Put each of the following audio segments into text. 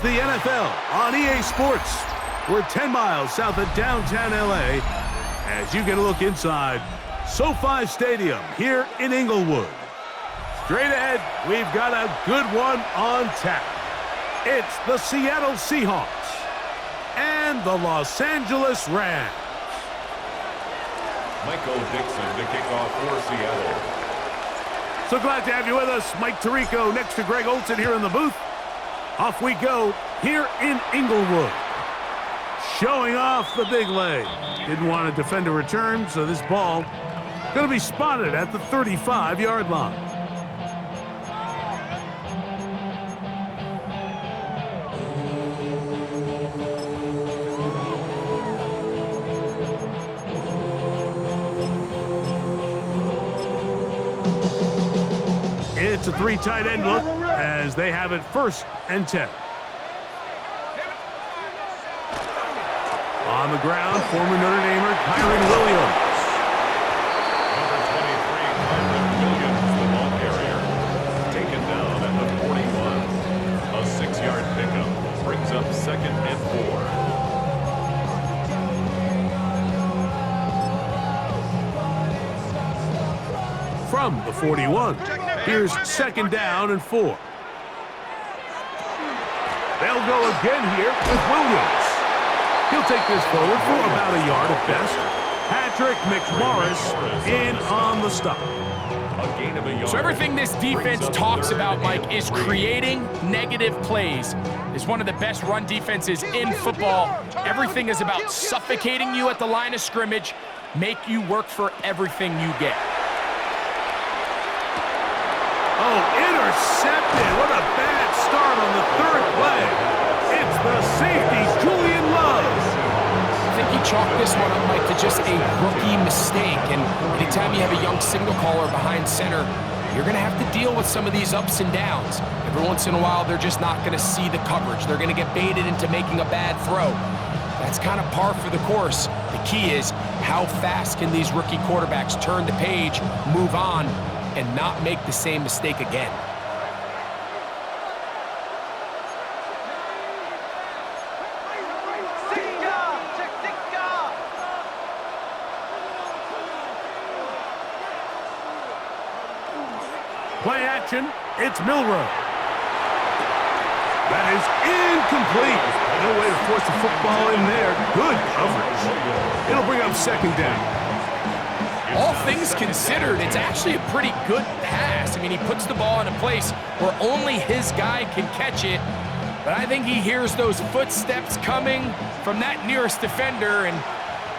The NFL on EA Sports. We're 10 miles south of downtown LA as you get a look inside SoFi Stadium here in Inglewood. Straight ahead, we've got a good one on tap. It's the Seattle Seahawks and the Los Angeles Rams. Michael Dixon to kick off for Seattle. So glad to have you with us. Mike Tirico next to Greg Olson here in the booth. Off we go here in Inglewood. Showing off the big leg. Didn't want to defend a return, so this ball going to be spotted at the 35-yard line. It's a three tight end look as they have it 1st and 10. On the ground, former Notre Damer Kyron Williams. Number 23, Kyron Williams, the ball carrier. Taken down at the 41. A 6-yard pickup brings up 2nd and 4. From the 41, here's 2nd down and 4. They'll go again here with Williams. He'll take this forward for about a yard at best. Patrick McMorris in on the stop. So everything this defense talks about, Mike, is creating negative plays. It's one of the best run defenses in football. Everything is about suffocating you at the line of scrimmage, make you work for everything you get. Oh, intercepted. What a bad start on the 3rd play. It's the safety, Julian Love. I think he chalked this one up, Mike, to just a rookie mistake. And anytime you have a young signal caller behind center, you're going to have to deal with some of these ups and downs. Every once in a while, they're just not going to see the coverage. They're going to get baited into making a bad throw. That's kind of par for the course. The key is how fast can these rookie quarterbacks turn the page, move on, and not make the same mistake again. Play action, it's Milroe. That is incomplete. No way to force the football in there. Good coverage. It'll bring up 2nd down. All things considered, it's actually a pretty good pass. I mean, he puts the ball in a place where only his guy can catch it, but I think he hears those footsteps coming from that nearest defender, and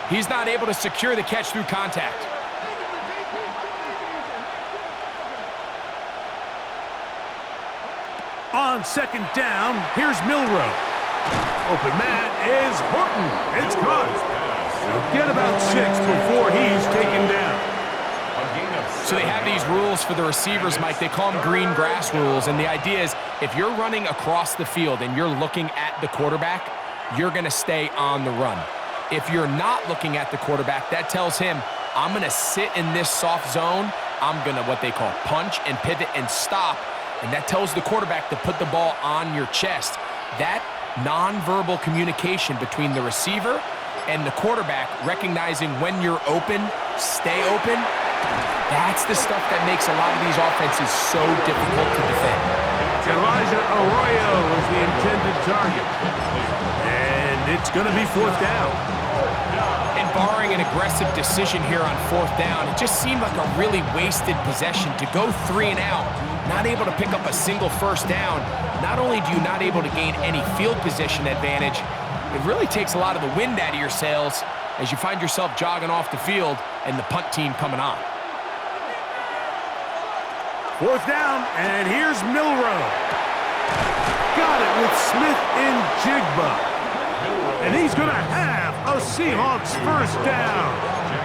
he's not able to secure the catch through contact. On 2nd down, here's Milroe. Open man is Horton. It's caught. He'll get about 6 before he's taken down. So they have these rules for the receivers, Mike. They call them green grass rules, and the idea is if you're running across the field and you're looking at the quarterback, you're going to stay on the run. If you're not looking at the quarterback, that tells him, I'm going to sit in this soft zone. I'm going to what they call punch and pivot and stop. And that tells the quarterback to put the ball on your chest. That nonverbal communication between the receiver and the quarterback, recognizing when you're open, stay open, that's the stuff that makes a lot of these offenses so difficult to defend. Elijah Arroyo is the intended target. And it's going to be 4th down. And barring an aggressive decision here on 4th down, it just seemed like a really wasted possession to go 3 and out. Not able to pick up a single 1st down. Not only do you not able to gain any field position advantage, it really takes a lot of the wind out of your sails as you find yourself jogging off the field and the punt team coming on. 4th down, and here's Milroe. Got it with Smith and Jigba. And he's going to have a Seahawks 1st down.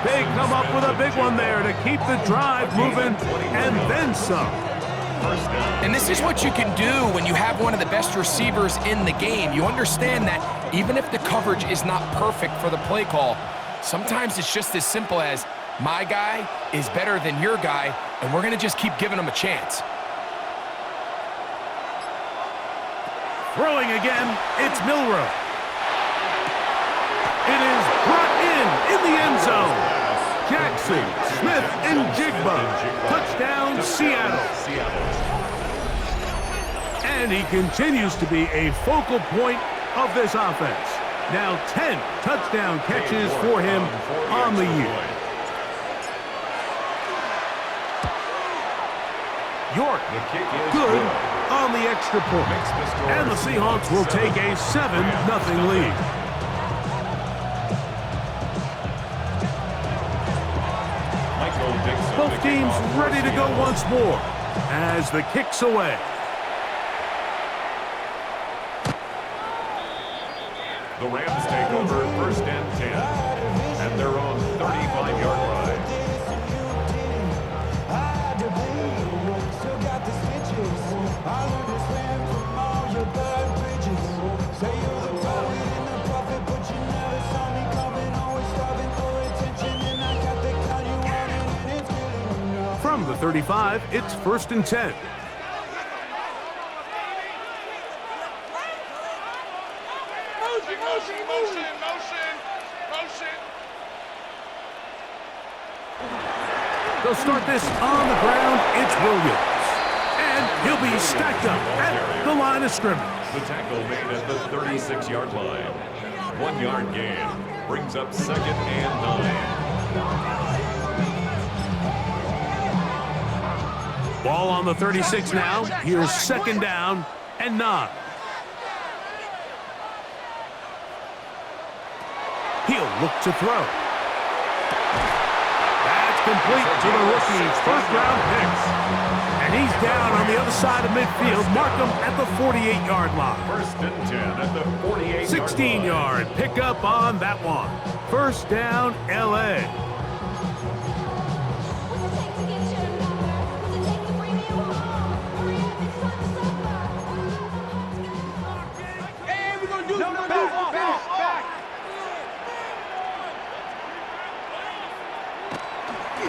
They come up with a big one there to keep the drive moving and then some. And this is what you can do when you have one of the best receivers in the game. You understand that even if the coverage is not perfect for the play call, sometimes it's just as simple as my guy is better than your guy, and we're going to just keep giving him a chance. Throwing again, it's Milroe. It is brought in the end zone. Jackson, Smith, and Jigba. Touchdown, Seattle. And he continues to be a focal point of this offense. Now 10 touchdown catches for him on the year. York, good on the extra point. And the Seahawks will take a 7-0 lead. Both teams ready to go once more as the kick's away. The Rams take over 1st and 10 at their own 35-yard line. From the 35, it's 1st and 10. They'll start this on the ground. It's Williams. And he'll be stacked up at the line of scrimmage. The tackle made at the 36-yard line. 1-yard gain brings up 2nd and 9. Ball on the 36 now. Here's 2nd down and 9. He'll look to throw. That's complete to the rookie's 1st-round pick. And he's down on the other side of midfield. Mark him at the 48-yard line. 1st and 10 at the 48-yard 16-yard pickup on that one. 1st down, L.A.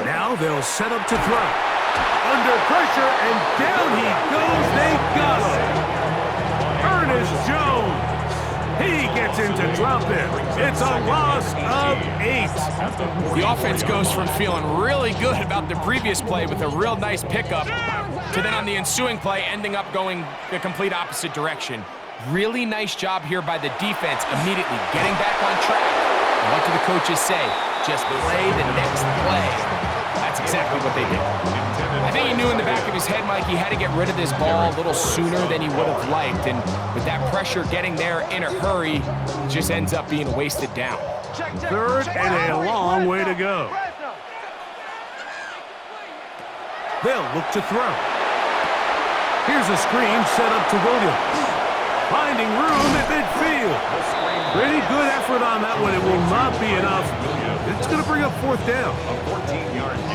Now they'll set up to throw. Under pressure, and down he goes. They got him. Ernest Jones. He gets into drop it. It's a loss of 8. The offense goes from feeling really good about the previous play with a real nice pickup to then on the ensuing play ending up going the complete opposite direction. Really nice job here by the defense immediately getting back on track. And what do the coaches say? Just play the next play. That's exactly what they did. I think he knew in the back of his head, Mike, he had to get rid of this ball a little sooner than he would have liked. And with that pressure getting there in a hurry, it just ends up being wasted down. 3rd and a long way to go. They'll look to throw. Here's a screen set up to Williams. Finding room at midfield. Pretty good effort on that one. It will not be enough. It's going to bring up 4th down.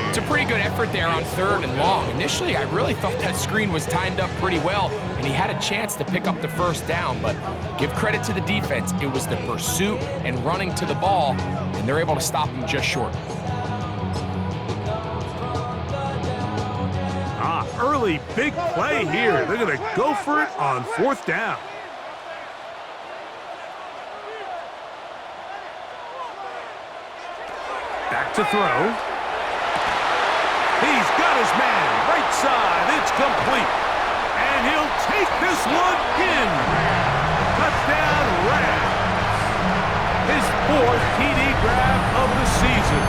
It's a pretty good effort there on 3rd and long. Initially, I really thought that screen was timed up pretty well, and he had a chance to pick up the 1st down, but give credit to the defense. It was the pursuit and running to the ball, and they're able to stop him just short. Early big play here. They're going to go for it on 4th down. Back to throw. He's got his man. Right side. It's complete. And he'll take this one in. Touchdown, Rams. His 4th TD grab of the season.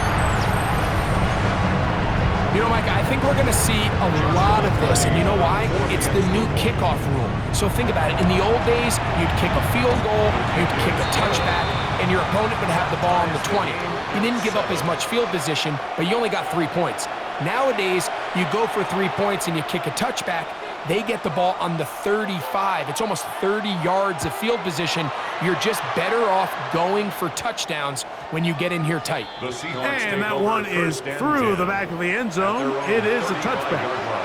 You know, Mike, I think we're going to see a lot of this, and you know why? It's the new kickoff rule. So think about it. In the old days, you'd kick a field goal, you'd kick a touchback, and your opponent would have the ball on the 20. You didn't give up as much field position, but you only got 3 points. Nowadays, you go for 3 points and you kick a touchback, they get the ball on the 35. It's almost 30 yards of field position. You're just better off going for touchdowns when you get in here tight. And that one is through the back of the end zone. It is a touchback.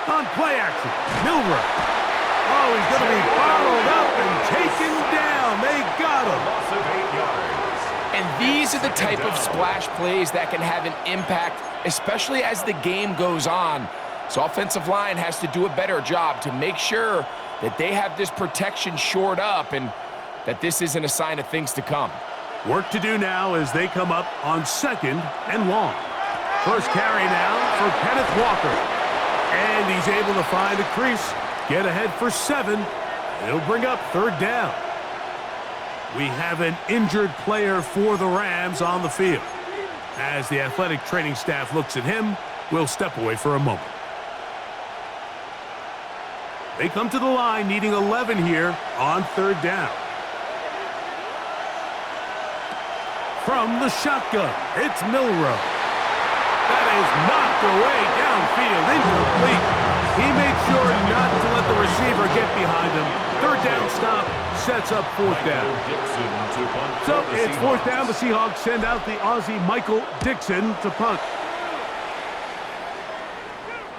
On play action, Milroe. Oh, he's going to be bottled up and taken these are the type of splash plays that can have an impact, especially as the game goes on. So offensive line has to do a better job to make sure that they have this protection shored up and that this isn't a sign of things to come. Work to do now as they come up on 2nd and long. First carry now for Kenneth Walker. And he's able to find a crease, get ahead for 7. It'll bring up 3rd down. We have an injured player for the Rams on the field. As the athletic training staff looks at him, we'll step away for a moment. They come to the line needing 11 here on 3rd down. From the shotgun, it's Milroe. That is knocked away downfield, incomplete. He made sure not to let the receiver get behind him. 3rd down stop sets up 4th down. So it's 4th down. The Seahawks send out the Aussie Michael Dixon to punt.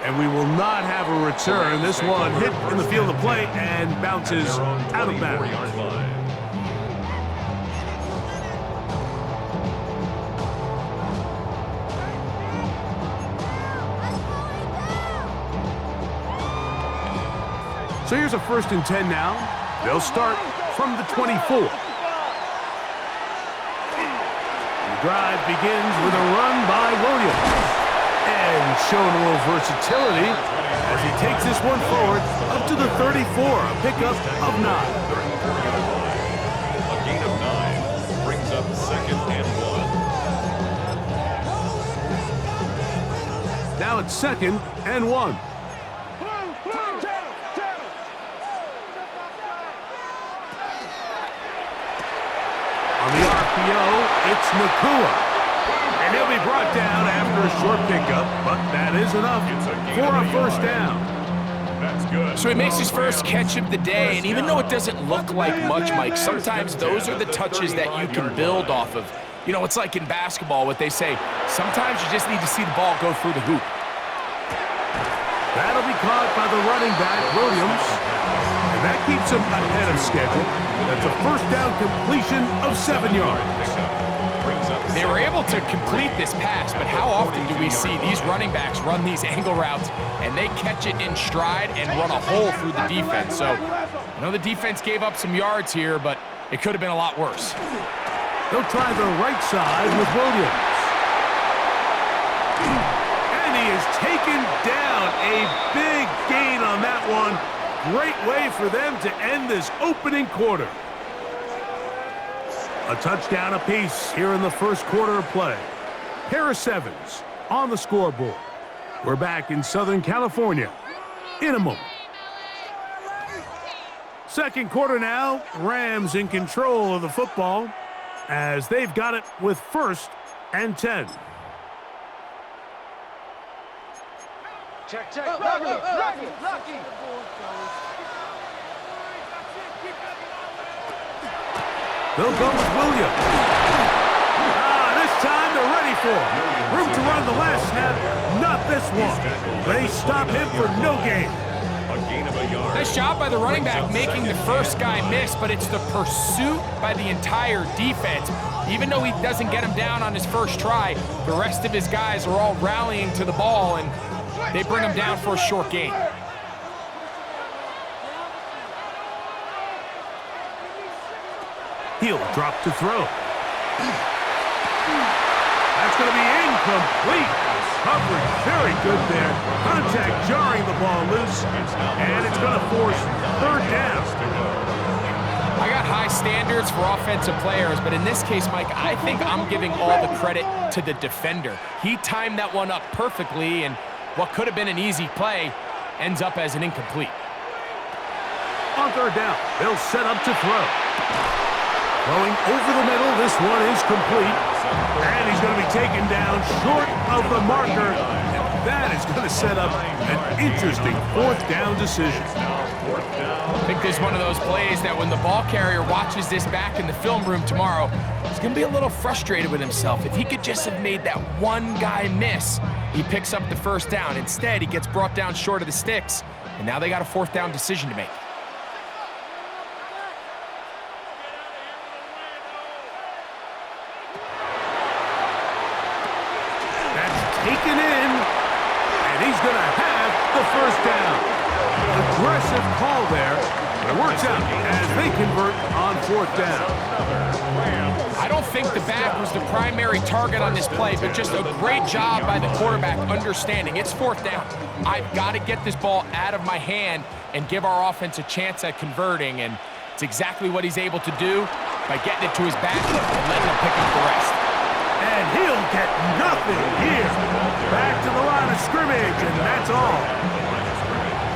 And we will not have a return. This one hit in the field of play and bounces out of bounds. So here's a 1st and 10 now. They'll start from the 24. The drive begins with a run by Williams. And showing a little versatility as he takes this one forward up to the 34, a pickup of 9. A gain of 9 brings up 2nd and 1. Now it's 2nd and 1. On the RPO, it's Nakua. And he'll be brought down after a short pickup, but that is enough for a 1st down. That's good. So he makes his first catch of the day, and even though it doesn't look like much, Mike, sometimes those are the touches that you can build off of. You know, it's like in basketball, what they say, sometimes you just need to see the ball go through the hoop. That'll be caught by the running back, Williams. And that keeps him ahead of schedule. That's a 1st down completion of 7 yards. They were able to complete this pass, but how often do we see these running backs run these angle routes and they catch it in stride and run a hole through the defense? So I know the defense gave up some yards here, but it could have been a lot worse. They'll try the right side with Williams. And he is taken down. A big gain on that one. Great way for them to end this opening quarter. A touchdown apiece here in the 1st quarter of play. Pair of 7s on the scoreboard. We're back in Southern California in a moment. 2nd quarter now. Rams in control of the football as they've got it with 1st and 10. Check. Lucky. They'll go with Williams. This time they're ready for it. Room to run the last snap. Not this one. They stop him for no gain. A gain of a yard. Nice job by the running back making the first guy miss, but it's the pursuit by the entire defense. Even though he doesn't get him down on his first try, the rest of his guys are all rallying to the ball, and they bring him down for a short gain. He'll drop to throw. That's going to be incomplete. Coverage very good there. Contact jarring the ball loose, and it's going to force 3rd down. I got high standards for offensive players, but in this case, Mike, I think I'm giving all the credit to the defender. He timed that one up perfectly, and what could have been an easy play ends up as an incomplete. On 3rd down, they'll set up to throw. Going over the middle, this one is complete. And he's going to be taken down short of the marker. And that is going to set up an interesting 4th down decision. I think this is one of those plays that when the ball carrier watches this back in the film room tomorrow, he's going to be a little frustrated with himself. If he could just have made that one guy miss, he picks up the 1st down. Instead, he gets brought down short of the sticks, and now they got a 4th down decision to make. the first down. Aggressive call there, but it works out as they convert on fourth down. I don't think the back was the primary target on this play, but just a great job by the quarterback understanding it's fourth down. I've got to get this ball out of my hand and give our offense a chance at converting, and it's exactly what he's able to do by getting it to his back and letting him pick up the rest. And he'll get nothing here. Back to the line of scrimmage, and that's all.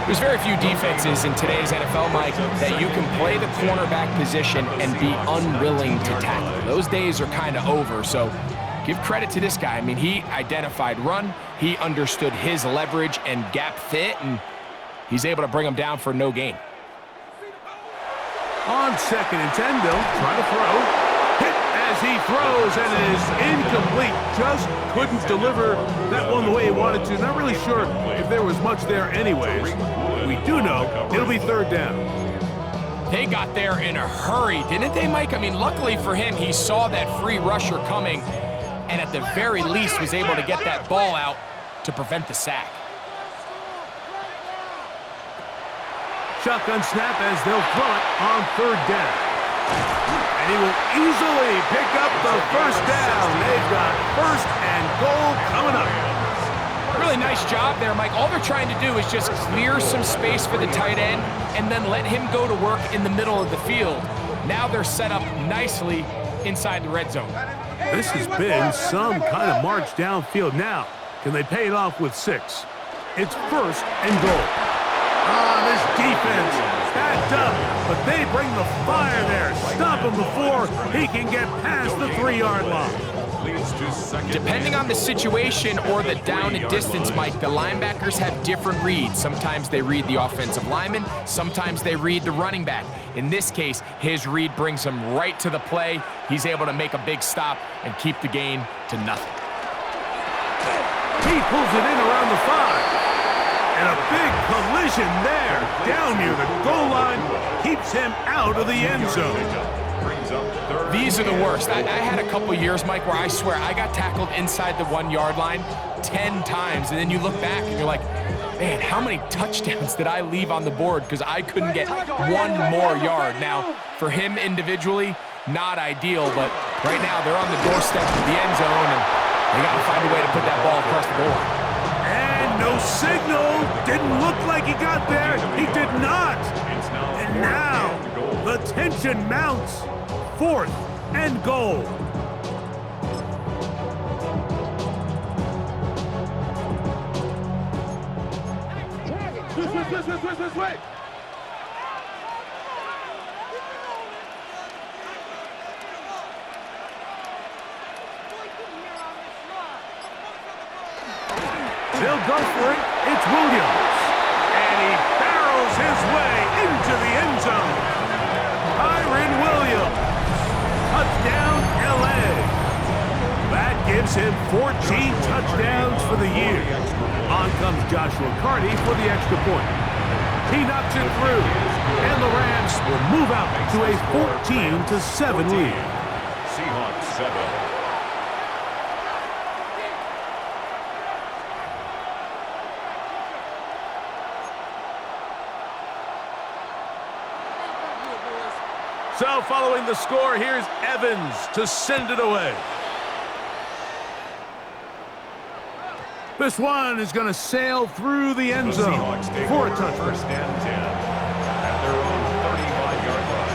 There's very few defenses in today's NFL, Mike, that you can play the cornerback position and be unwilling to tackle. Those days are kind of over, so give credit to this guy. I mean, he identified run, he understood his leverage and gap fit, and he's able to bring him down for no gain. On 2nd and 10, they'll try to throw. Hit as he throws, and it is incomplete. Just couldn't deliver that one the way he wanted to. Not really sure if there was much there anyways. We do know it'll be third down. They got there in a hurry, didn't they, Mike? I mean, luckily for him, he saw that free rusher coming, and at the very least was able to get that ball out to prevent the sack. Shotgun snap as they'll throw it on third down. And he will easily pick up the first down. They've got first and goal coming up. Really nice job there, Mike. All they're trying to do is just clear some space for the tight end and then let him go to work in the middle of the field. Now they're set up nicely inside the red zone. This has been some kind of march downfield. Now, can they pay it off with 6? It's first and goal. This defense backed up, but they bring the fire there. Stop him before he can get past the 3-yard line. Depending on the situation or the down and distance, Mike, the linebackers have different reads. Sometimes they read the offensive lineman, sometimes they read the running back. In this case, his read brings him right to the play. He's able to make a big stop and keep the gain to nothing. He pulls it in around the 5. And a big collision there, down near the goal line, keeps him out of the end zone. These are the worst. I had a couple years, Mike, where I swear I got tackled inside the 1-yard line 10 times, and then you look back and you're like, man, how many touchdowns did I leave on the board because I couldn't get one more yard? Now, for him individually, not ideal, but right now they're on the doorstep of the end zone, and they got to find a way to put that ball across the goal line. No signal. Didn't look like he got there. He did not. And now the tension mounts. 4th and goal. Wait. They'll go for it. It's Williams. And he barrels his way into the end zone. Kyron Williams. Touchdown, L.A. That gives him 14 touchdowns for the year. On comes Joshua Carty for the extra point. He knocks it through. And the Rams will move out to a 14-7 lead. Seahawks 7. So following the score, here's Evans to send it away. This one is going to sail through the end zone for a touchdown. First and 10 at their own 35-yard line.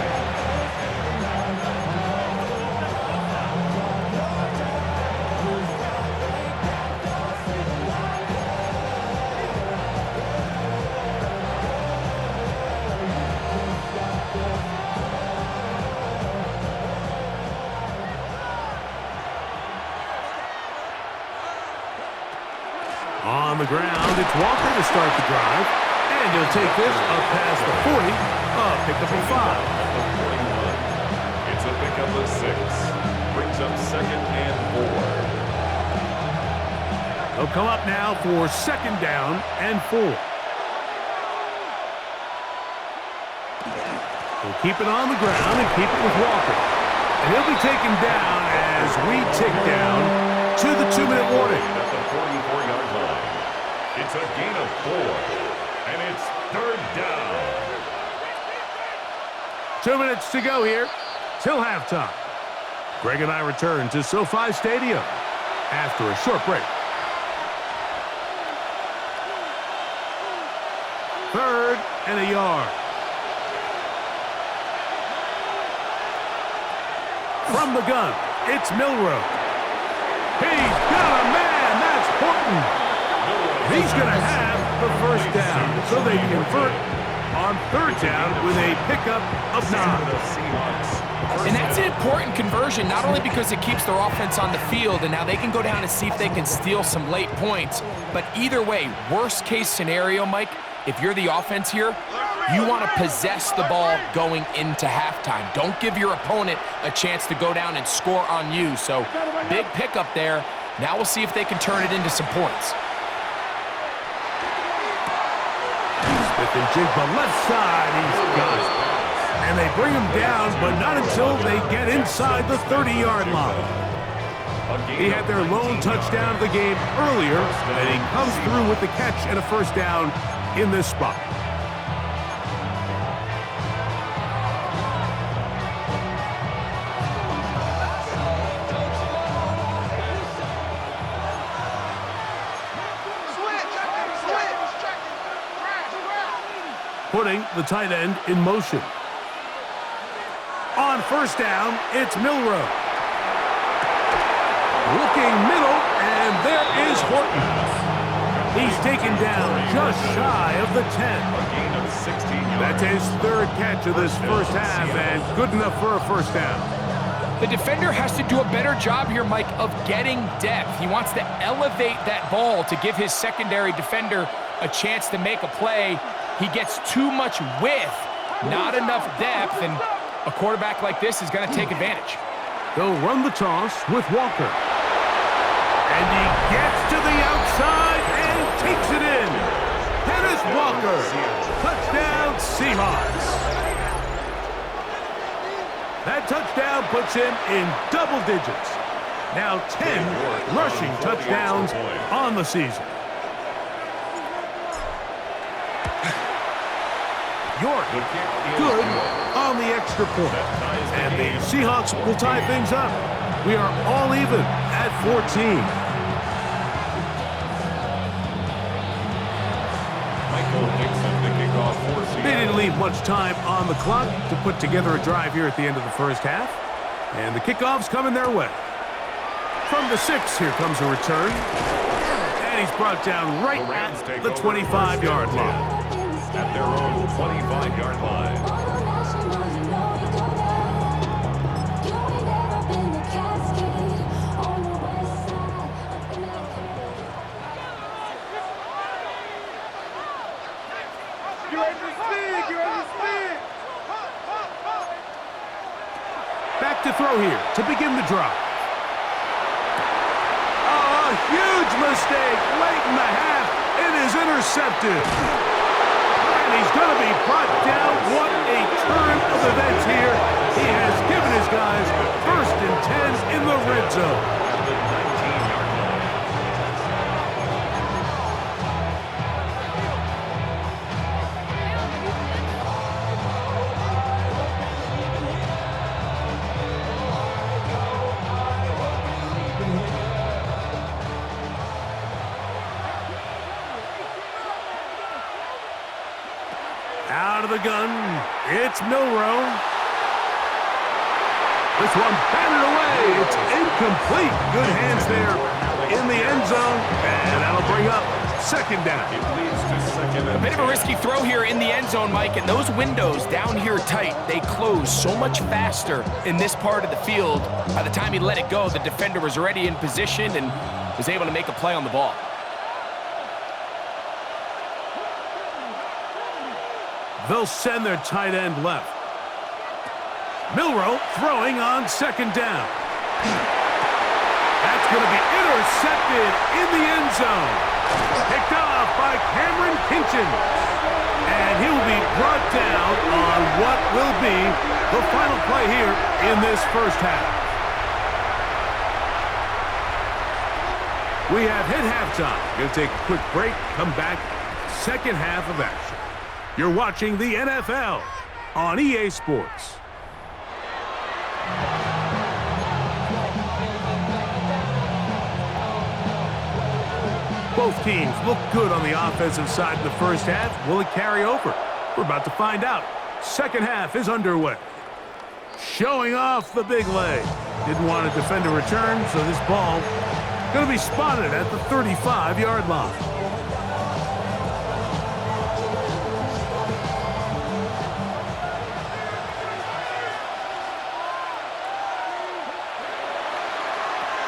On the ground, it's Walker to start the drive. And he'll take this up past the 40, pickup of 5. It's a pickup of 6. Brings up 2nd and 4. They'll come up now for 2nd down and 4. They'll keep it on the ground and keep it with Walker. And he'll be taken down as we tick down to the 2-minute warning. At the 44-yard line. It's a gain of 4, and it's third down. 2 minutes to go here till halftime. Greg and I return to SoFi Stadium after a short break. Third and a yard. From the gun, it's Milroe. He's got a man. That's Horton. He's going to have the first down, so they convert on third down with a pickup of 9. And that's an important conversion, not only because it keeps their offense on the field and now they can go down and see if they can steal some late points, but either way, worst case scenario, Mike, if you're the offense here, you want to possess the ball going into halftime. Don't give your opponent a chance to go down and score on you. So big pickup there. Now we'll see if they can turn it into some points. Smith and Jigba left side, he's got it. And they bring him down, but not until they get inside the 30-yard line. He had their lone touchdown of the game earlier, and he comes through with the catch and a first down in this spot. Putting the tight end in motion. On first down, it's Milroe. Looking middle, and there is Horton. He's taken down just shy of the 10. That's his third catch of this first half, and good enough for a first down. The defender has to do a better job here, Mike, of getting depth. He wants to elevate that ball to give his secondary defender a chance to make a play. He gets too much width, not enough depth, and a quarterback like this is going to take advantage. They'll run the toss with Walker. And he gets to the outside and takes it in. Dennis Walker. Touchdown, Seahawks. That touchdown puts him in double digits. Now 10 rushing touchdowns on the season. York, good on the extra point. And the Seahawks will tie things up. We are all even at 14. They didn't leave much time on the clock to put together a drive here at the end of the first half. And the kickoff's coming their way. From the 6, here comes a return. And he's brought down right at the 25-yard line. At their own 25-yard line. Back to throw here to begin the drive. Oh, a huge mistake late in the half. It is intercepted. He's going to be brought down. What a turn of events here. He has given his guys first and 10 in the red zone. Out of the gun, it's Milroe. This one batted away. It's incomplete. Good hands there in the end zone, and that'll bring up second down. A bit of a risky throw here in the end zone, Mike, and those windows down here tight, they close so much faster in this part of the field. By the time he let it go, the defender was already in position and was able to make a play on the ball. They'll send their tight end left. Milroe throwing on second down. That's going to be intercepted in the end zone. Picked off by Cameron Kinchin. And he'll be brought down on what will be the final play here in this first half. We have hit halftime. Going to take a quick break, come back, second half of action. You're watching the NFL on EA Sports. Both teams look good on the offensive side in the first half. Will it carry over? We're about to find out. Second half is underway. Showing off the big leg. Didn't want to defend a return, so this ball going to be spotted at the 35-yard line.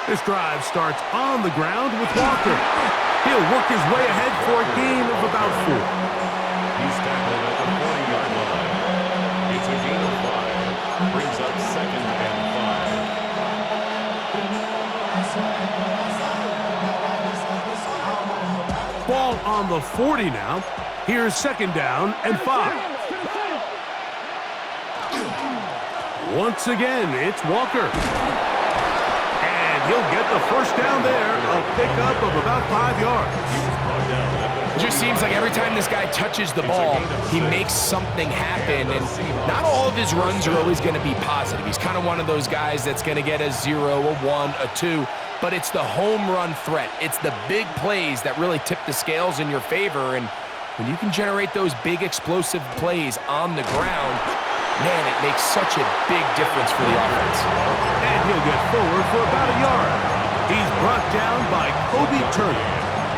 This drive starts on the ground with Walker. He'll work his way ahead for a gain of about 4. He's tackled at the 40-yard line. It's a gain of 5. Brings up second and 5. Ball on the 40 now. Here's second down and 5. Once again, it's Walker. And he'll get the first down there. A pickup of about 5 yards. It just seems like every time this guy touches the ball, he makes something happen. And not all of his runs are always going to be positive. He's kind of one of those guys that's going to get a 0, a 1, a 2. But it's the home run threat. It's the big plays that really tip the scales in your favor. And when you can generate those big explosive plays on the ground, man, it makes such a big difference for the offense. And he'll get forward for about a yard. He's brought down by Kobe Turner.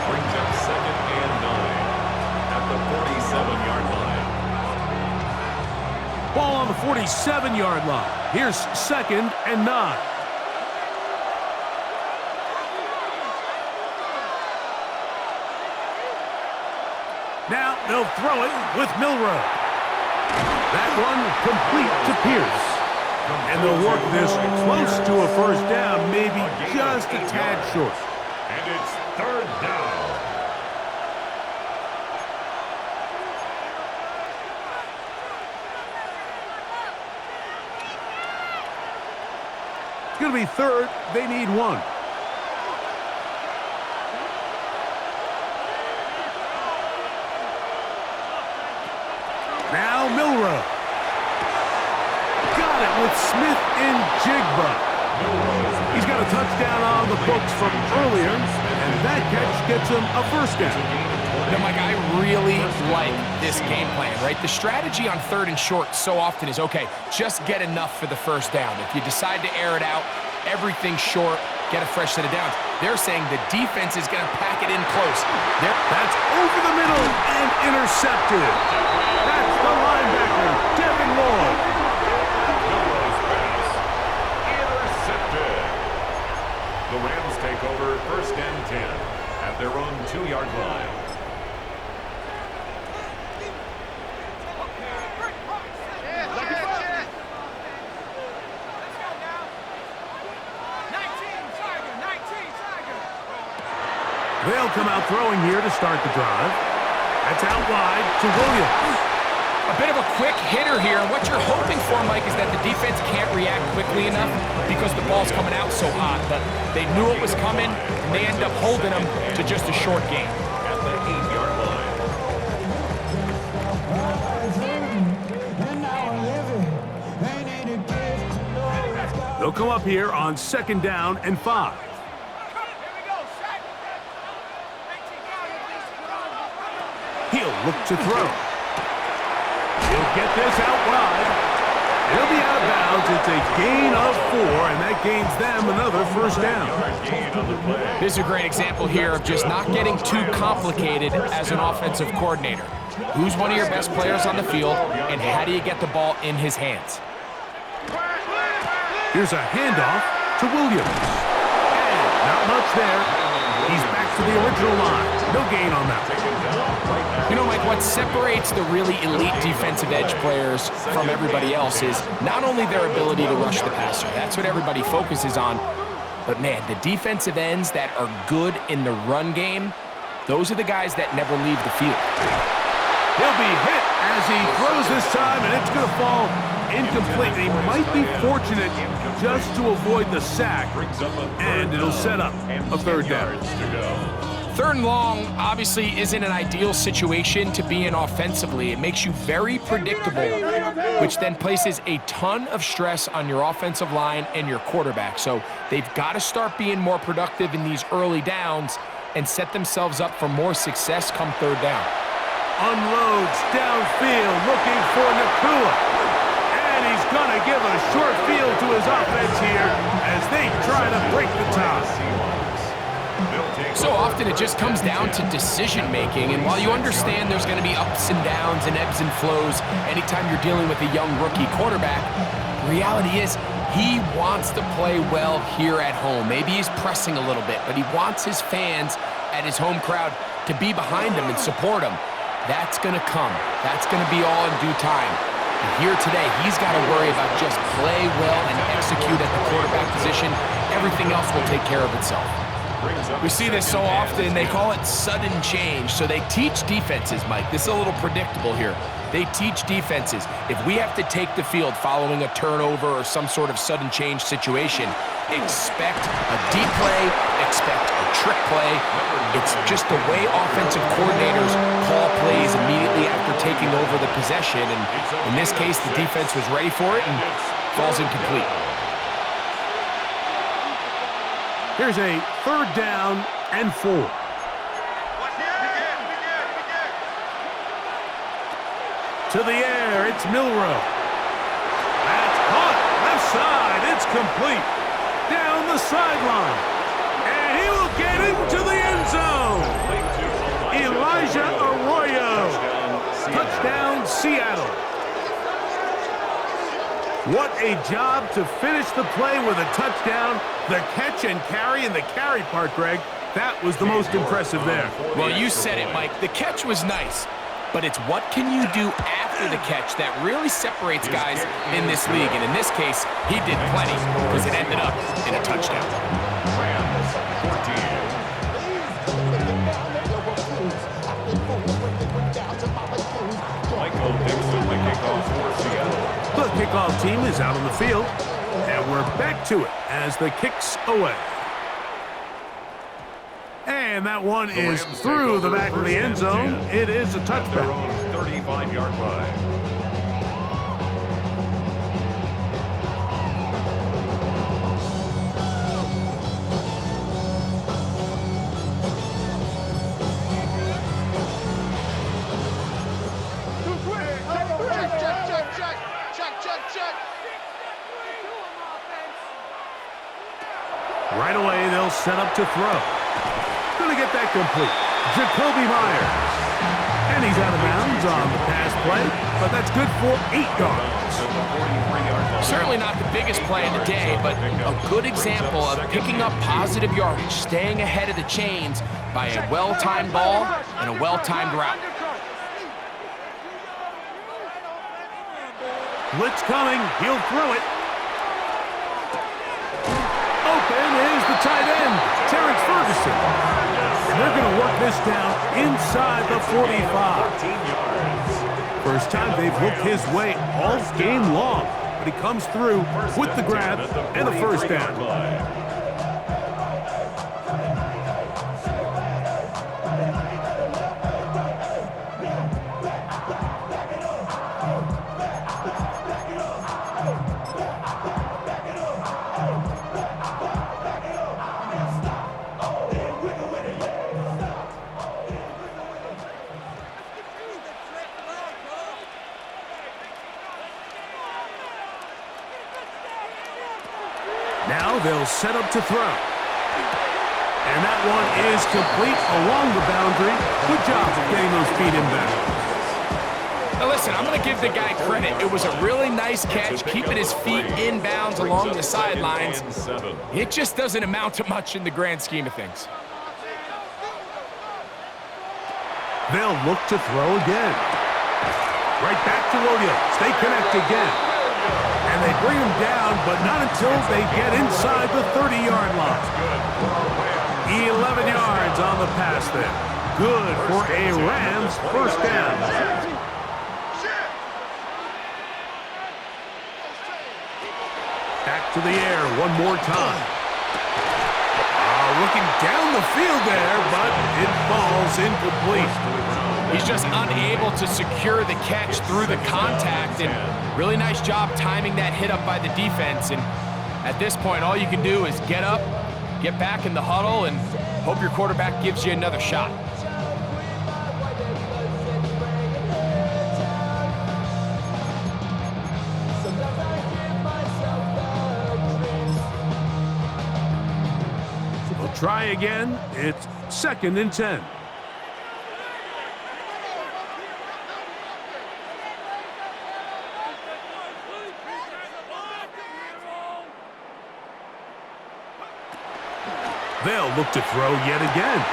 Brings up second and 9 at the 47-yard line. Ball on the 47-yard line. Here's second and 9. Now they'll throw it with Milroe. That one complete to Pierce. And they'll work this close to a first down, maybe just a tad short. And it's third down. It's going to be third. They need 1. Now Milroe. Got it with Smith and Jigba. He's got a touchdown on the books from earlier, and that catch gets him a first down. Now, Mike, I really like this game plan, right? The strategy on third and short so often is, okay, just get enough for the first down. If you decide to air it out, everything short, get a fresh set of downs. They're saying the defense is going to pack it in close. That's over the middle and intercepted. That's the linebacker, Devin Lloyd. Milroe's pass intercepted. The Rams take over first and 10 at their own 2-yard line. They'll come out throwing here to start the drive. That's out wide to Williams. A bit of a quick hitter here, and what you're hoping for, Mike, is that the defense can't react quickly enough because the ball's coming out so hot. But they knew it was coming, and they end up holding them to just a short gain. At the 8-yard line. They'll come up here on second down and 5. He'll look to throw. He'll get this out wide. He'll be out of bounds. It's a gain of 4, and that gains them another first down. This is a great example here of just not getting too complicated as an offensive coordinator. Who's one of your best players on the field, and how do you get the ball in his hands? Here's a handoff to Williams. And not much there. He's back to the original line. No gain on that. You know, Mike, what separates the really elite defensive edge players from everybody else is not only their ability to rush the passer. That's what everybody focuses on. But, man, the defensive ends that are good in the run game, those are the guys that never leave the field. He'll be hit as he throws this time, and it's going to fall incomplete. He might be fortunate just to avoid the sack, and it'll set up a third down. Third and long obviously isn't an ideal situation to be in offensively. It makes you very predictable, which then places a ton of stress on your offensive line and your quarterback. So they've got to start being more productive in these early downs and set themselves up for more success come third down. Unloads downfield looking for Nakua. And he's going to give a short field to his offense here as they try to break the tie. So often it just comes down to decision-making, and while you understand there's going to be ups and downs and ebbs and flows anytime you're dealing with a young rookie quarterback, the reality is he wants to play well here at home. Maybe he's pressing a little bit, but he wants his fans at his home crowd to be behind him and support him. That's going to come. That's going to be all in due time. And here today, he's got to worry about just play well and execute at the quarterback position. Everything else will take care of itself. We see this so often, they call it sudden change. So they teach defenses, Mike. This is a little predictable here. They teach defenses, if we have to take the field following a turnover or some sort of sudden change situation, expect a deep play, expect a trick play. It's just the way offensive coordinators call plays immediately after taking over the possession. And in this case, the defense was ready for it and falls incomplete. Here's a third down and 4. To the air, it's Milroe. That's caught, left side, it's complete. Down the sideline. And he will get into the end zone. Elijah Arroyo. Touchdown, Seattle. What a job to finish the play with a touchdown. The catch and carry, and the carry part, Greg, that was the most impressive there. Well, you said it, Mike. The catch was nice, but it's what can you do after the catch that really separates guys in this league. And in this case, he did plenty because it ended up in a touchdown. Rams 14. Michael Dixon, the kickoff for Seattle. The kickoff team is out on the field, and we're back to it as the kick's away. And that one is through the back of the end zone. It is a touchback. 35-yard line. Right away, they'll set up to throw. Gonna get that complete. Jacoby Myers. And he's out of bounds on the pass play, but that's good for 8 yards. Certainly not the biggest play of the day, but a good example of picking up positive yardage, staying ahead of the chains by a well-timed ball and a well-timed route. Blitz coming. He'll throw it. Open is the tight end, Terrence Ferguson. And they're going to work this down inside the 45. First time they've looked his way all game long, but he comes through with the grab and the first down. Now they'll set up to throw. And that one is complete along the boundary. Good job of getting those feet inbound. Now listen, I'm going to give the guy credit. It was a really nice catch, keeping his feet inbounds along the sidelines. It just doesn't amount to much in the grand scheme of things. They'll look to throw again. Right back to Rodeo. They connect again. And they bring him down, but not until they get inside the 30-yard line. 11 yards on the pass there. Good for a Rams first down. Back to the air one more time. Looking down the field there, but it falls incomplete. He's just unable to secure the catch through the contact, and really nice job timing that hit up by the defense. And at this point, all you can do is get up, get back in the huddle, and hope your quarterback gives you another shot. Try again. It's 2nd and 10. They'll look to throw yet again.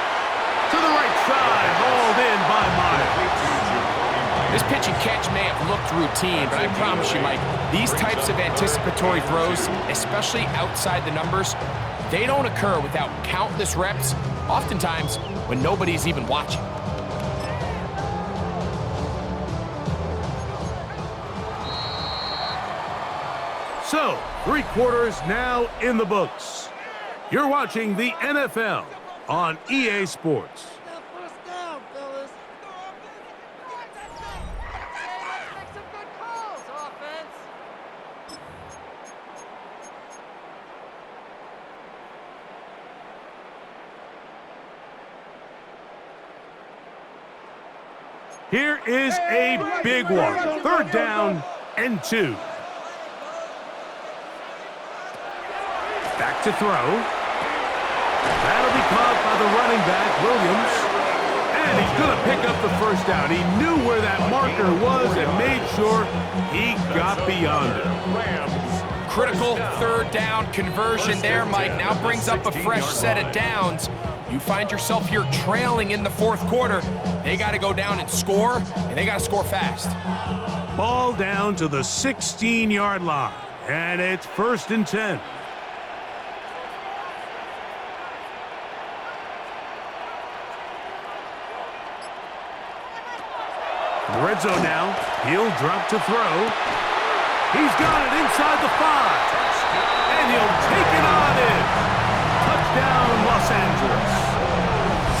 To the right side, hauled in by Miles. This pitch and catch may have looked routine, but I promise you, Mike, these types of anticipatory throws, especially outside the numbers, they don't occur without countless reps, oftentimes when nobody's even watching. So, 3 quarters now in the books. You're watching the NFL on EA Sports. First down, fellas. Make some good calls, offense. Here is a big one. 3rd down and 2. Back to throw. That'll be caught by the running back, Williams. And he's going to pick up the 1st down. He knew where that marker was and made sure he got beyond it. Critical 3rd down conversion there, Mike. Now brings up a fresh set of downs. You find yourself here trailing in the 4th quarter. They got to go down and score, and they got to score fast. Ball down to the 16-yard line, and it's 1st and 10. Red zone now. He'll drop to throw. He's got it inside the 5. And he'll take it on in. Touchdown, Los Angeles.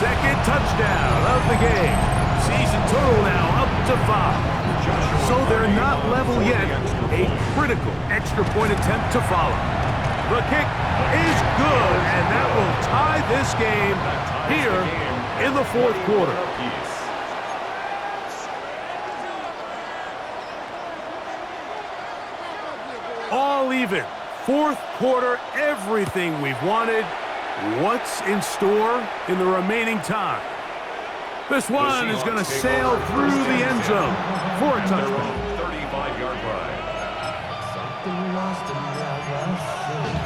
2nd touchdown of the game. Season total now up to 5. So they're not level yet. A critical extra point attempt to follow. The kick is good, and that will tie this game here in the 4th quarter. All even. 4th quarter, everything we've wanted. What's in store in the remaining time? This one is going to sail through the end zone for a touchdown. 35-yard line. Something lost in that last scene.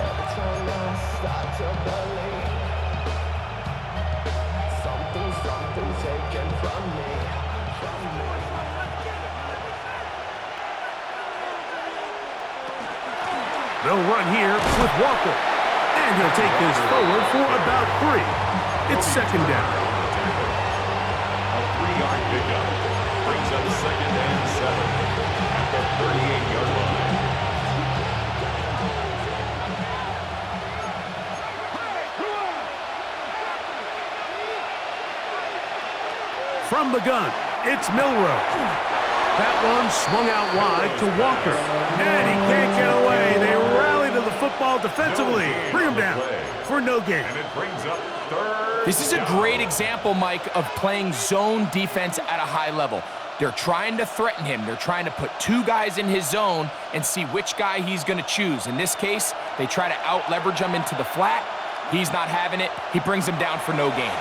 Every time I start to believe something taken from me. They'll run here with Walker. And he'll take this forward for about 3. It's 2nd down. A 3-yard pickup brings up 2nd and 7 at the 38-yard line. From the gun, it's Milrow. That one swung out wide to Walker. And he can't get away. They rally to the football defensively. Bring him down for no gain. And it brings up 3rd. This is a great example, Mike, of playing zone defense at a high level. They're trying to threaten him. They're trying to put 2 guys in his zone and see which guy he's going to choose. In this case, they try to out-leverage him into the flat. He's not having it. He brings him down for no gain.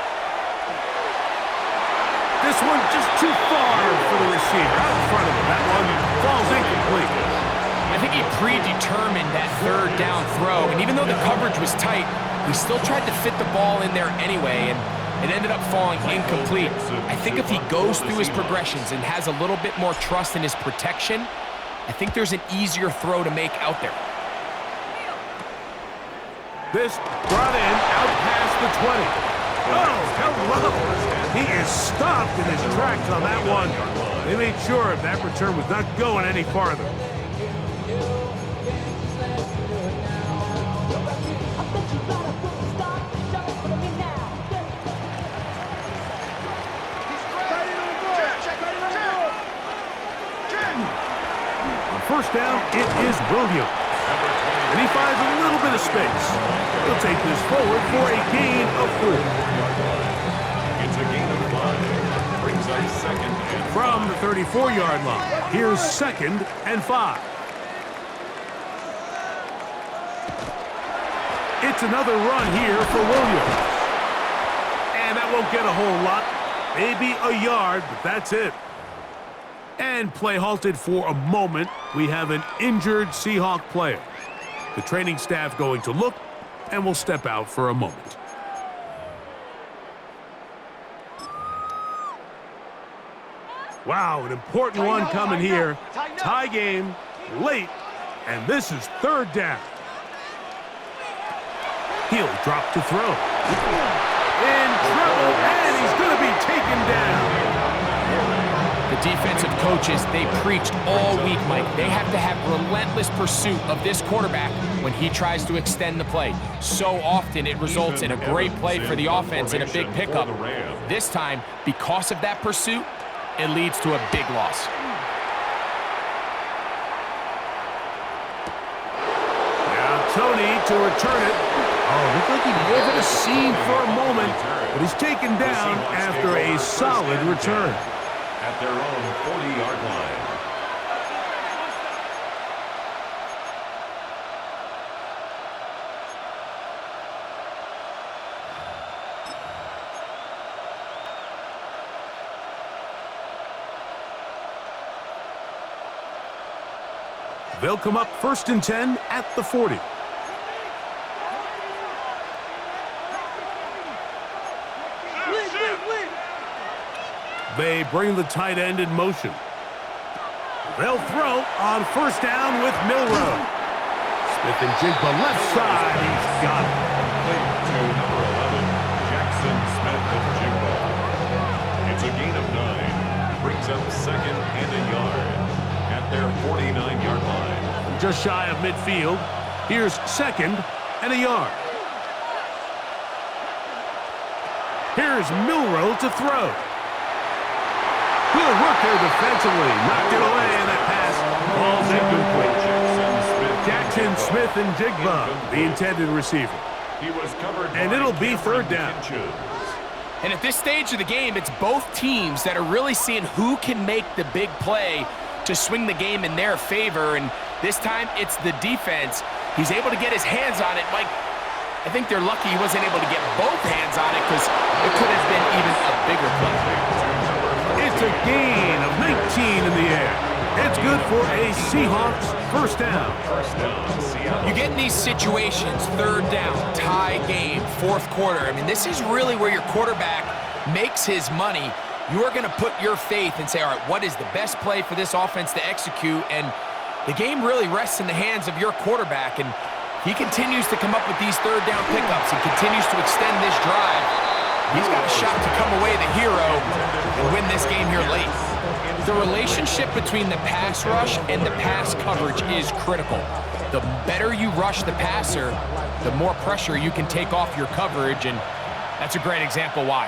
This one just too far for the receiver. Out in front of him. That one falls incomplete. I think he predetermined that 3rd down throw, and even though the coverage was tight, he still tried to fit the ball in there anyway, and it ended up falling incomplete. I think if he goes through his progressions and has a little bit more trust in his protection, I think there's an easier throw to make out there. This brought in out past the 20. Oh, hello. He is stopped in his tracks on that one. They made sure that return was not going any farther. is Williams. And he finds a little bit of space. He'll take this forward for a gain of 4. It's a gain of 5. Brings up second and From the 34-yard line, here's 2nd and 5. It's another run here for Williams. And that won't get a whole lot. Maybe a yard, but that's it. And play halted for a moment. We have an injured Seahawk player. The training staff going to look, and will step out for a moment. Wow, an important one coming here. Tie game, late, and this is 3rd down. He'll drop to throw. In trouble, and he's going to be taken down. The defensive coaches, they preached all week, Mike. They have to have relentless pursuit of this quarterback when he tries to extend the play. So often it results in a great play for the offense and a big pickup. This time, because of that pursuit, it leads to a big loss. Now Tony to return it. Oh, looked like he may have hit a seam for a moment, but he's taken down after a solid return. At their own 40-yard line. They'll come up 1st and 10 at the 40. They bring the tight end in motion. They'll throw on 1st down with Milroe. Smith and Jigba left side. He's got it. To number 11, Jackson Smith and Jigba. It's a gain of 9. Brings up 2nd and a yard at their 49-yard line. Just shy of midfield. Here's 2nd and a yard. Here's Milroe to throw. Good work there defensively. Knocked it away, and that pass falls incomplete. Jackson Smith and Jigba, the intended receiver. He was covered and it'll be 3rd down. And at this stage of the game, it's both teams that are really seeing who can make the big play to swing the game in their favor. And this time, it's the defense. He's able to get his hands on it. Mike, I think they're lucky he wasn't able to get both hands on it because it could have been even a bigger play. It's a gain of 19 in the air. It's good for a Seahawks 1st down. You get in these situations, 3rd down, tie game, 4th quarter. I mean, this is really where your quarterback makes his money. You are going to put your faith and say, all right, what is the best play for this offense to execute? And the game really rests in the hands of your quarterback. And he continues to come up with these 3rd down pickups. He continues to extend this drive. He's got a shot to come away the hero and win this game here late. The relationship between the pass rush and the pass coverage is critical. The better you rush the passer, the more pressure you can take off your coverage, and that's a great example why.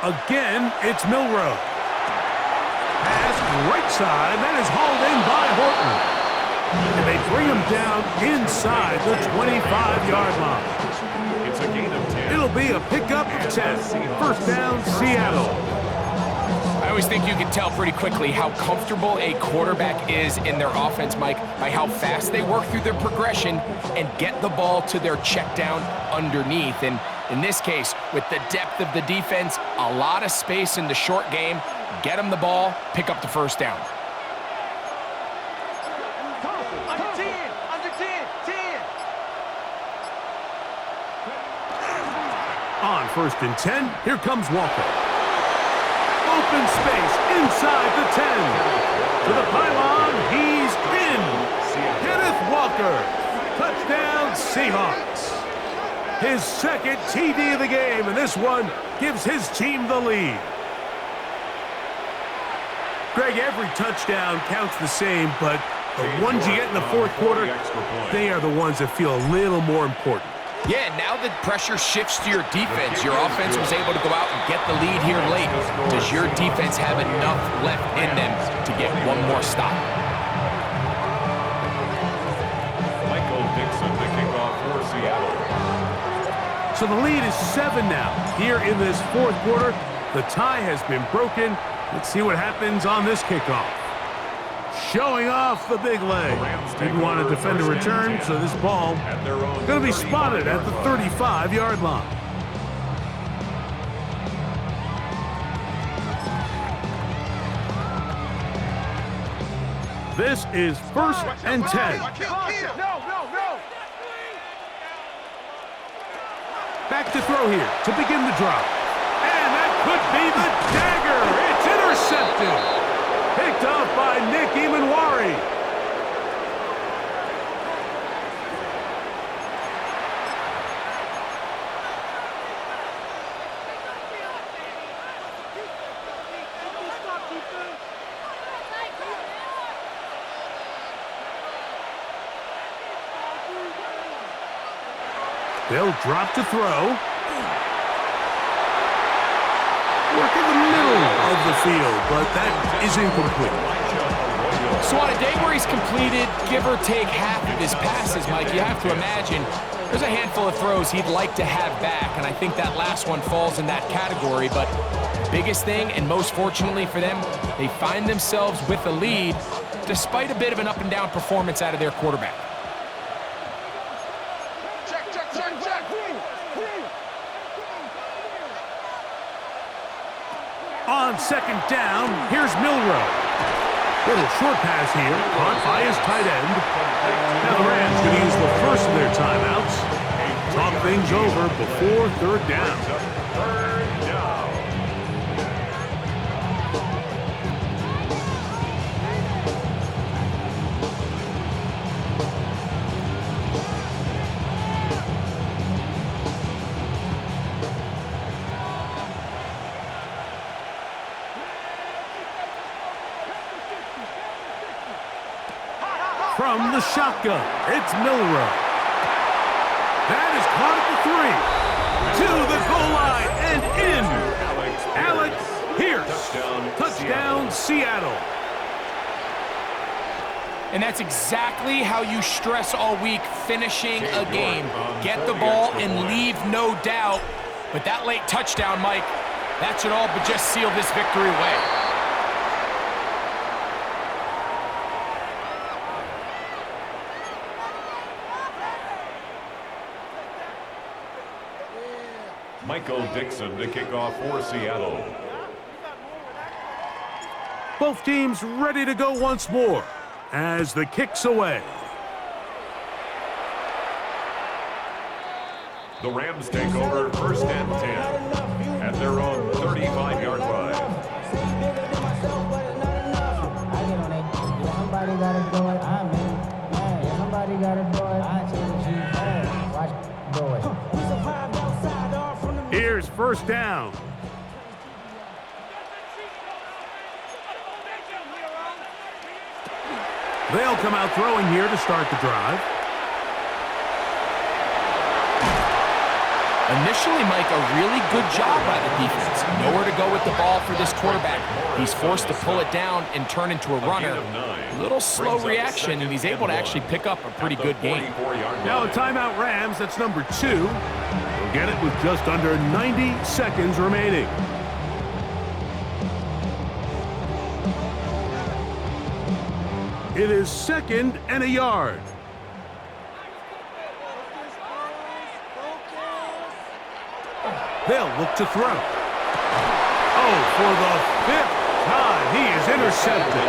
Again, it's Milroe. Pass right side, that is hauled in by Horton. And they bring him down inside the 25-yard line. It's a gain of 10. It'll be a pickup of 10. 1st down, Seattle. I always think you can tell pretty quickly how comfortable a quarterback is in their offense, Mike, by how fast they work through their progression and get the ball to their check down underneath. And in this case, with the depth of the defense, a lot of space in the short game, get them the ball, pick up the 1st down. On 1st and 10, here comes Walker. Open space inside the 10. To the pylon, he's in. Kenneth Walker. Touchdown, Seahawks. His 2nd TD of the game, and this one gives his team the lead. Greg, every touchdown counts the same, but the ones you get in the 4th quarter, they are the ones that feel a little more important. Yeah, now the pressure shifts to your defense. Your offense was able to go out and get the lead here late. Does your defense have enough left in them to get one more stop? Michael Dixon, the kickoff for Seattle. So the lead is 7 now. Here in this fourth quarter, the tie has been broken. Let's see what happens on this kickoff. Showing off the big leg. Didn't want to defend a return, so this ball going to be spotted at the 35-yard line. This is 1st and 10. Back to throw here to begin the drive. And that could be the dagger. It's intercepted. Picked up by Nick Emanwari. They'll drop to throw. Work in the middle of the field, but that is incomplete. So on a day where he's completed, give or take half of his passes, Mike, you have to imagine there's a handful of throws he'd like to have back, and I think that last one falls in that category. But biggest thing, and most fortunately for them, they find themselves with a lead despite a bit of an up-and-down performance out of their quarterback. On 2nd down, here's Milroe. Little short pass here, caught by his tight end. Now the Rams going to use the first of their timeouts. Talk things over before 3rd down. From the shotgun, it's Milroe. That is caught at the 3. To the goal line and in. Alex Pierce. Touchdown, Seattle. And that's exactly how you stress all week, finishing a game. Get the ball and leave no doubt. But that late touchdown, Mike, that should all but just seal this victory away. Michael Dixon, the kickoff for Seattle. Both teams ready to go once more as the kick's away. The Rams take over 1st and 10 at their own 35-yard line. Somebody gotta do it. I'm in. Man, somebody gotta do it. I tell you, watch, do it. Here's 1st down. They'll come out throwing here to start the drive. Initially, Mike, a really good job by the defense. Nowhere to go with the ball for this quarterback. He's forced to pull it down and turn into a runner. A little slow reaction, and he's able to actually pick up a pretty good game. Now a timeout Rams, that's number 2. They'll get it with just under 90 seconds remaining. It is 2nd and a yard. They'll look to throw. Oh, for the 5th time, he is intercepted.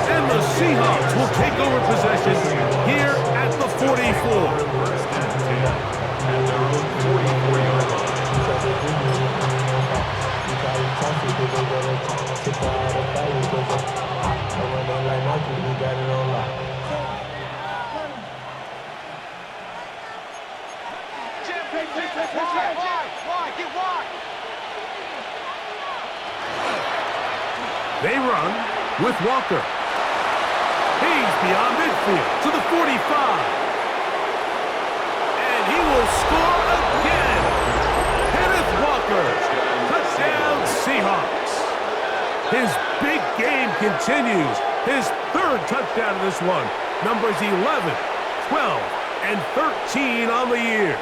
And the Seahawks will take over possession here at the 44. They run with Walker. He's beyond midfield to the 45. And he will score again. Kenneth Walker, touchdown Seahawks. His big game continues. His third touchdown of this one. Numbers 11, 12, and 13 on the year.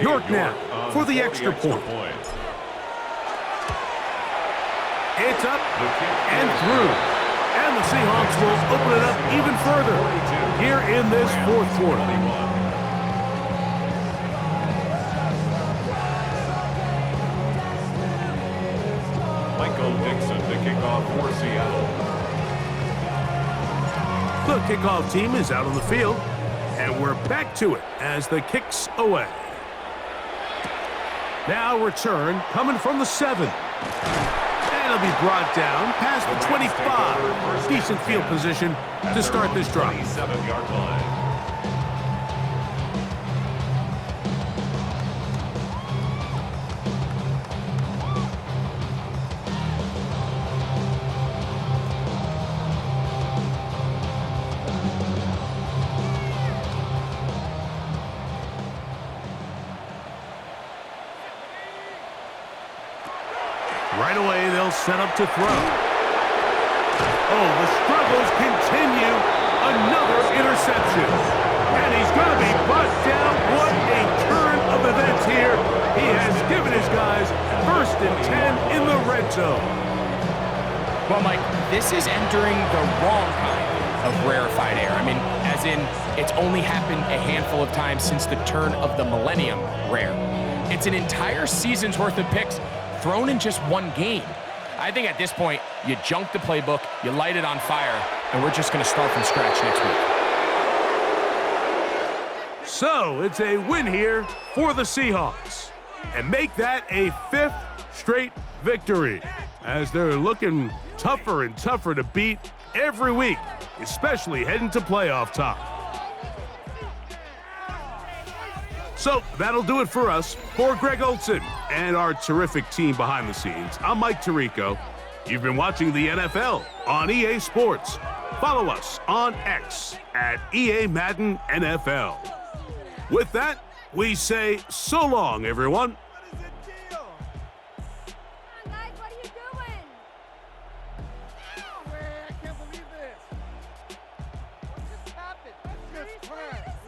York now for the extra point. It's up and through. And the Seahawks will open it up even further here in this fourth quarter. Michael Dixon to kick off for Seattle. The kickoff team is out on the field, and we're back to it as the kick's away. Now return coming from the 7. And it'll be brought down past the 25. Decent field position to start this drive. 27-yard line. Right away, they'll set up to throw. Oh, the struggles continue. Another interception. And he's going to be brought down. What a turn of events here. He has given his guys 1st and 10 in the red zone. Well, Mike, this is entering the wrong kind of rarefied air. I mean, as in, it's only happened a handful of times since the turn of the millennium rare. It's an entire season's worth of picks thrown in just one game. I think at this point, you junk the playbook, you light it on fire, and we're just going to start from scratch next week. So it's a win here for the Seahawks, and make that a 5th straight victory, as they're looking tougher and tougher to beat every week, especially heading to playoff time. So that'll do it for us. For Greg Olson and our terrific team behind the scenes, I'm Mike Tirico. You've been watching the NFL on EA Sports. Follow us on X at EA Madden NFL. With that, we say so long, everyone. Guys, what are you doing? No way, I can't believe this. What just happened? That's just